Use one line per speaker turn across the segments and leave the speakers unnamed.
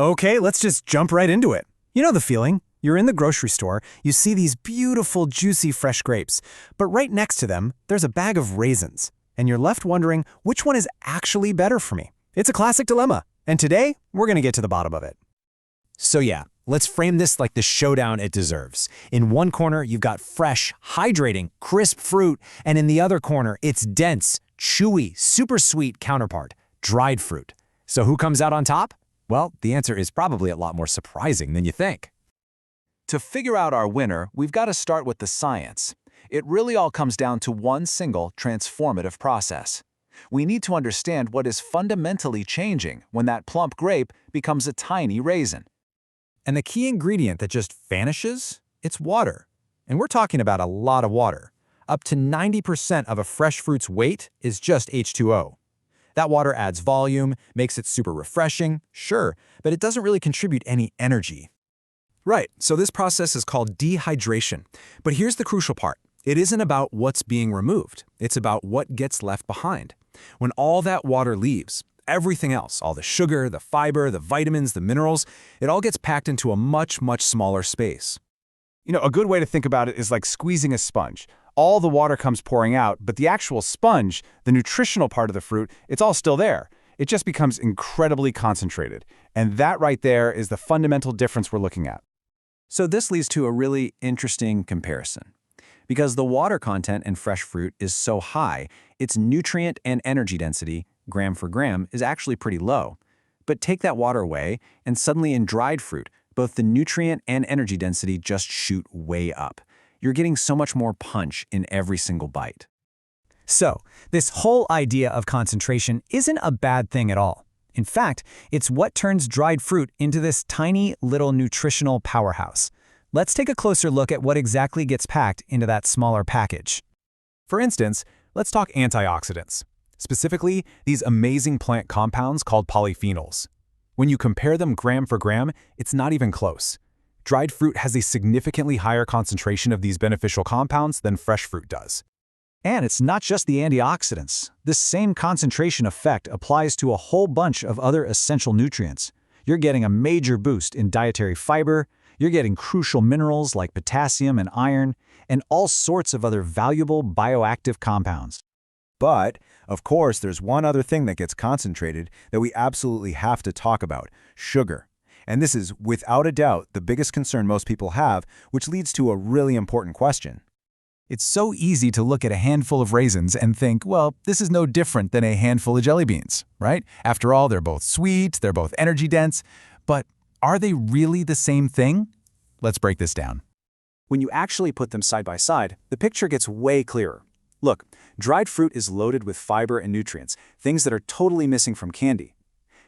Okay, let's just jump right into it. You know the feeling. You're in the grocery store, you see these beautiful, juicy, fresh grapes, but right next to them, there's a bag of raisins, and you're left wondering which one is actually better for me. It's a classic dilemma, and today, we're going to get to the bottom of it. So yeah, let's frame this like the showdown it deserves. In one corner, you've got fresh, hydrating, crisp fruit, and in the other corner, its dense, chewy, super sweet counterpart, dried fruit. So who comes out on top? Well, the answer is probably a lot more surprising than you think.
To figure out our winner, we've got to start with the science. It really all comes down to one single transformative process. We need to understand what is fundamentally changing when that plump grape becomes a tiny raisin.
And the key ingredient that just vanishes? It's water. And we're talking about a lot of water. Up to 90% of a fresh fruit's weight is just H2O. That water adds volume, makes it super refreshing, sure, but it doesn't really contribute any energy. Right, so this process is called dehydration. But here's the crucial part. It isn't about what's being removed. It's about what gets left behind. When all that water leaves, everything else, all the sugar, the fiber, the vitamins, the minerals, it all gets packed into a much, much smaller space.
You know, a good way to think about it is like squeezing a sponge. All the water comes pouring out, but the actual sponge, the nutritional part of the fruit, it's all still there. It just becomes incredibly concentrated. And that right there is the fundamental difference we're looking at.
So this leads to a really interesting comparison. Because the water content in fresh fruit is so high, its nutrient and energy density, gram for gram, is actually pretty low. But take that water away, and suddenly in dried fruit, both the nutrient and energy density just shoot way up. You're getting so much more punch in every single bite.
So, this whole idea of concentration isn't a bad thing at all. In fact, it's what turns dried fruit into this tiny little nutritional powerhouse. Let's take a closer look at what exactly gets packed into that smaller package.
For instance, let's talk antioxidants. Specifically, these amazing plant compounds called polyphenols. When you compare them gram for gram, it's not even close. Dried fruit has a significantly higher concentration of these beneficial compounds than fresh fruit does.
And it's not just the antioxidants. This same concentration effect applies to a whole bunch of other essential nutrients. You're getting a major boost in dietary fiber, you're getting crucial minerals like potassium and iron, and all sorts of other valuable bioactive compounds.
But, of course, there's one other thing that gets concentrated that we absolutely have to talk about: sugar. And this is, without a doubt, the biggest concern most people have, which leads to a really important question.
It's so easy to look at a handful of raisins and think, well, this is no different than a handful of jelly beans, right? After all, they're both sweet, they're both energy dense, but are they really the same thing? Let's break this down.
When you actually put them side by side, the picture gets way clearer. Look, dried fruit is loaded with fiber and nutrients, things that are totally missing from candy.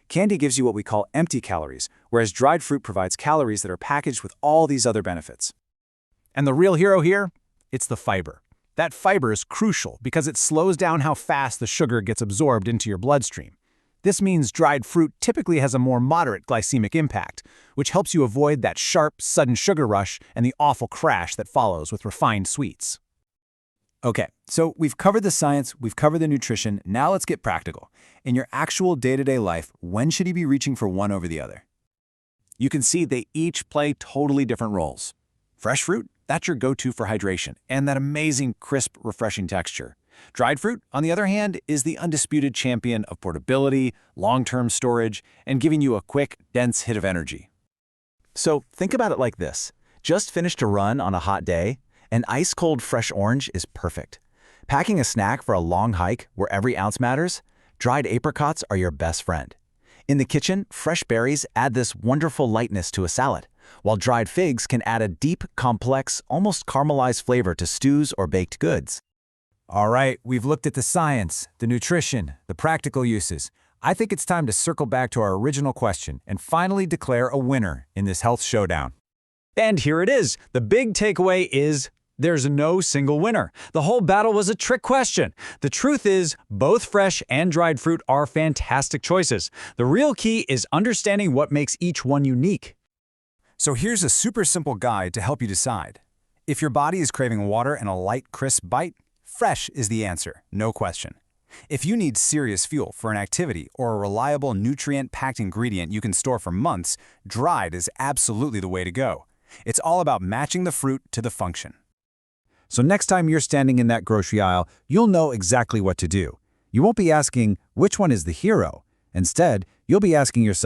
Candy gives you what we call empty calories, whereas dried fruit provides calories that are packaged with all these other benefits.
And the real hero here? It's the fiber. That fiber is crucial because it slows down how fast the sugar gets absorbed into your bloodstream. This means dried fruit typically has a more moderate glycemic impact, which helps you avoid that sharp, sudden sugar rush and the awful crash that follows with refined sweets.
Okay, so we've covered the science, we've covered the nutrition, now let's get practical. In your actual day-to-day life, when should you be reaching for one over the other? You can see they each play totally different roles. Fresh fruit, that's your go-to for hydration and that amazing, crisp, refreshing texture. Dried fruit, on the other hand, is the undisputed champion of portability, long-term storage, and giving you a quick, dense hit of energy. So think about it like this. Just finished a run on a hot day, an ice-cold fresh orange is perfect. Packing a snack for a long hike where every ounce matters? Dried apricots are your best friend. In the kitchen, fresh berries add this wonderful lightness to a salad, while dried figs can add a deep, complex, almost caramelized flavor to stews or baked goods.
All right, we've looked at the science, the nutrition, the practical uses. I think it's time to circle back to our original question and finally declare a winner in this health showdown.
And here it is. The big takeaway is there's no single winner. The whole battle was a trick question. The truth is, both fresh and dried fruit are fantastic choices. The real key is understanding what makes each one unique.
So here's a super simple guide to help you decide. If your body is craving water and a light, crisp bite, fresh is the answer, no question.
If you need serious fuel for an activity or a reliable nutrient-packed ingredient you can store for months, dried is absolutely the way to go. It's all about matching the fruit to the function.
So next time you're standing in that grocery aisle, you'll know exactly what to do. You won't be asking, which one is the hero? Instead, you'll be asking yourself,